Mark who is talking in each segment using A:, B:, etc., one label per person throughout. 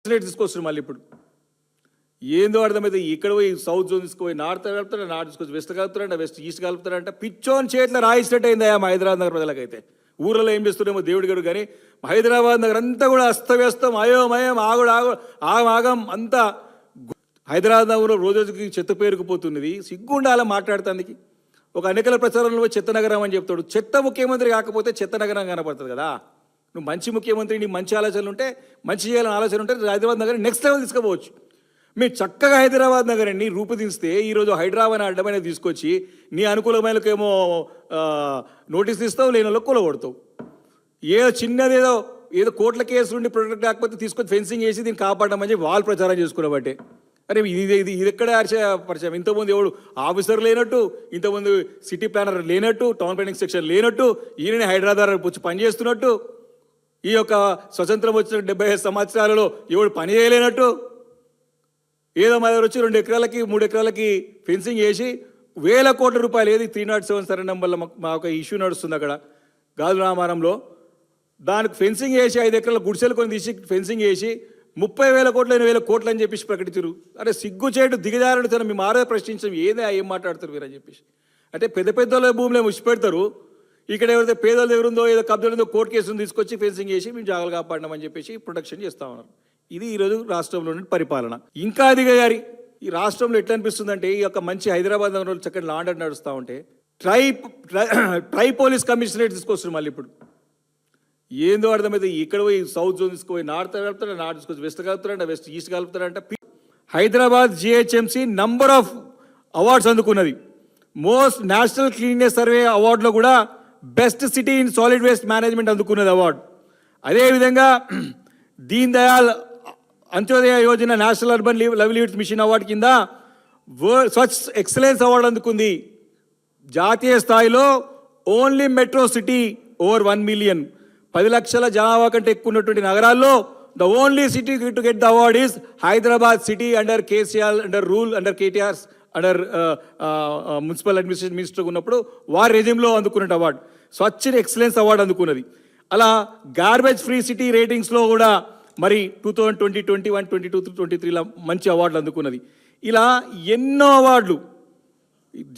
A: తీసుకొస్తారు మళ్ళీ ఇప్పుడు ఏందో అర్థమైతే ఇక్కడ పోయి సౌత్ జోన్ తీసుకుపోయి నార్త్ కలుపుతాడు, నార్త్ తీసుకొచ్చి వెస్ట్ కలుపుతారంట, వెస్ట్ ఈస్ట్ కలుపుతారంట. పిచ్చోన్ చేతిలో రాయిస్టట్ అయిందయా మా హైదరాబాద్ నగర ప్రజలకైతే. ఊర్లలో ఏం చేస్తున్నామో దేవుడి గారు కానీ హైదరాబాద్ నగర్ అంతా కూడా అస్తవ్యస్తం, అయోమయం, ఆగం అంతా. హైదరాబాద్ నగరంలో రోజుకి చెత్త పేరుకుపోతున్నది. సిగ్గుండాల మాట్లాడుతానికి. ఒక ఎన్నికల ప్రచారంలో చెత్త నగరం అని చెప్తాడు. చెత్త ముఖ్యమంత్రి కాకపోతే చెత్త నగరం కనపడుతుంది కదా. నువ్వు మంచి ముఖ్యమంత్రి, నీ మంచి ఆలోచనలు ఉంటే, మంచి చేయాలని ఆలోచన ఉంటే హైదరాబాద్ నగరం నెక్స్ట్ లెవెల్ తీసుకుపోవచ్చు. మీరు చక్కగా హైదరాబాద్ నగరాన్ని రూపుదిస్తే ఈరోజు హైదరాబాద్ అడ్డమైన తీసుకొచ్చి నీ అనుకూలమైనకేమో నోటీస్ ఇస్తావు, లేని వాళ్ళకి కూలగొడతావు. చిన్నదేదో ఏదో కోట్ల కేసు నుండి ప్రొటెక్ట్ కాకపోతే తీసుకొచ్చి ఫెన్సింగ్ వేసి దీన్ని కాపాడమని చెప్పి వాళ్ళు ప్రచారం చేసుకున్నబట్టే. అరే ఇది ఎక్కడ పరిచయం? ఇంతకుముందు ఎవడు ఆఫీసర్ లేనట్టు, ఇంతకుముందు సిటీ ప్లానర్ లేనట్టు, టౌన్ ప్లానింగ్ సెక్షన్ లేనట్టు, ఈయనని హైదరాబాద్ వచ్చి పనిచేస్తున్నట్టు, ఈ యొక్క స్వతంత్రం వచ్చిన 75 సంవత్సరాలలో ఎవడు పని చేయలేనట్టు, ఏదో మా దగ్గర వచ్చి 2 ఎకరాలకి 3 ఎకరాలకి ఫెన్సింగ్ వేసి 1000 కోట్ల రూపాయలు, ఏది 307 సరే నెంబర్లో మా ఒక ఇష్యూ నడుస్తుంది అక్కడ గాజు రామారంలో. దానికి ఫెన్సింగ్ వేసి 5 ఎకరాల గుడిసెలు కొని తీసి ఫెన్సింగ్ వేసి 30,000 కోట్లు 8,000 కోట్లు అని చెప్పేసి ప్రకటించారు. అరే సిగ్గుచేటు దిగజారుడు తన మీ మారే ప్రశ్నించడం ఏదే ఏం మాట్లాడతారు మీరు అని చెప్పేసి. అంటే పెద్ద పెద్దోళ్ళ భూములే ముచ్చి పెడతారు, ఇక్కడ ఎవరైతే పేదల దగ్గర ఉందో ఏదో కబ్జాలు ఉందో కోర్టు కేసును తీసుకొచ్చి ఫెన్సింగ్ వేసి మేము జాగ్రత్తగా కాపాడినామని చెప్పేసి ప్రొటెక్షన్ చేస్తూ ఉన్నారు. ఇది ఈరోజు రాష్ట్రంలో పరిపాలన. ఇంకా దిగజారి ఈ రాష్ట్రంలో ఎట్లా అనిపిస్తుంది అంటే, ఈ యొక్క మంచి హైదరాబాద్ నగరంలో చక్కటి లా అండ్ ఆర్డర్ నడుస్తూ ఉంటే ట్రై పోలీస్ కమిషనరేట్ తీసుకొస్తారు మళ్ళీ ఇప్పుడు. ఏందో అర్థమైతే ఇక్కడ పోయి సౌత్ జోన్ తీసుకుపోయి నార్త్ కలుపుతాడు, నార్త్ తీసుకొచ్చి వెస్ట్ కలుపుతారంట, వెస్ట్ ఈస్ట్ కలుపుతారంట. Hyderabad GHMC number of awards అందుకున్నది. మోస్ట్ నేషనల్ క్లీన్నెస్ సర్వే అవార్డులో కూడా best city in solid waste management అందుకున్నది అవార్డు. అదేవిధంగా Deen Dayal Antyodaya Yojana national urban livelihoods mission award కింద స్వచ్ఛ ఎక్సలెన్స్ అవార్డు అందుకుంది. జాతీయ స్థాయిలో only metro city over 1 million, 10 లక్షల జనాభా కంటే ఎక్కువ ఉన్నటువంటి నగరాల్లో the only city to get the award is Hyderabad city under KCR, under rule, under KTR, under municipal administration minister ఉన్నప్పుడు వారి రెజ్యూమ్లో అందుకున్న అవార్డు స్వచ్ఛ ఎక్సలెన్స్ అవార్డు అందుకున్నది. అలా గార్బేజ్ ఫ్రీ సిటీ రేటింగ్స్లో కూడా మరి 2020, 21, 22, 23లో మంచి అవార్డులు అందుకున్నది. ఇలా ఎన్నో అవార్డులు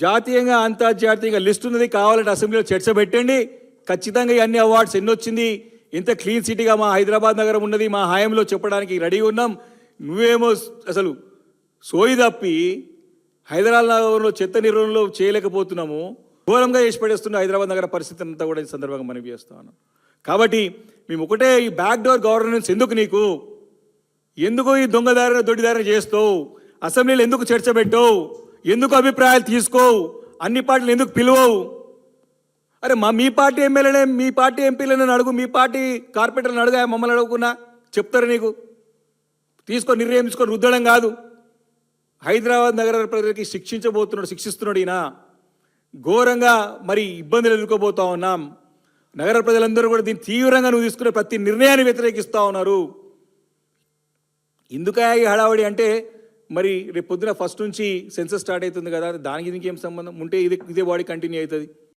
A: జాతీయంగా అంతర్జాతీయంగా లిస్ట్ ఉన్నది. కావాలంటే అసెంబ్లీలో చర్చ పెట్టండి. ఖచ్చితంగా అన్ని అవార్డ్స్ ఎన్ని వచ్చింది, ఎంత క్లీన్ సిటీగా మా హైదరాబాద్ నగరం ఉన్నది మా హాయంలో చెప్పడానికి రెడీ ఉన్నాం. నువ్వేమో అసలు సోయి తప్పి హైదరాబాద్ నగరంలో చెత్త నిర్వహణలో చేయలేకపోతున్నాము, ఘోరంగా చేసి పడేస్తున్న హైదరాబాద్ నగర పరిస్థితి అంతా కూడా ఈ సందర్భంగా మనవి చేస్తా ఉన్నాం. కాబట్టి మేము ఒకటే, ఈ బ్యాక్డోర్ గవర్నెన్స్ ఎందుకు నీకు? ఎందుకు ఈ దొంగదారిన దొడ్డిదారిన చేస్తావు? అసెంబ్లీలో ఎందుకు చర్చ పెట్టవు? ఎందుకు అభిప్రాయాలు తీసుకోవు? అన్ని పార్టీలు ఎందుకు పిలువవు? అరే మీ పార్టీ ఎమ్మెల్యేనే, మీ పార్టీ ఎంపీలను అడుగు, మీ పార్టీ కార్పొరేటర్లను అడుగా, మమ్మల్ని అడుగుకున్నా చెప్తారు నీకు. నిర్ణయం తీసుకొని రుద్దడం కాదు. హైదరాబాద్ నగర ప్రజలకి శిక్షిస్తున్నాడు ఈయన. ఘోరంగా మరి ఇబ్బందులు ఎదుర్కోబోతా ఉన్నాం. నగర ప్రజలందరూ కూడా దీన్ని తీవ్రంగా నువ్వు తీసుకునే ప్రతి నిర్ణయాన్ని వ్యతిరేకిస్తూ ఉన్నారు. ఎందుకయా ఈ హడావడి అంటే, మరి రేపు పొద్దున 1 నుంచి సెన్సస్ స్టార్ట్ అవుతుంది కదా, దానికి దీనికి ఏం సంబంధం ఉంటే ఇదే బాడీ కంటిన్యూ అవుతుంది.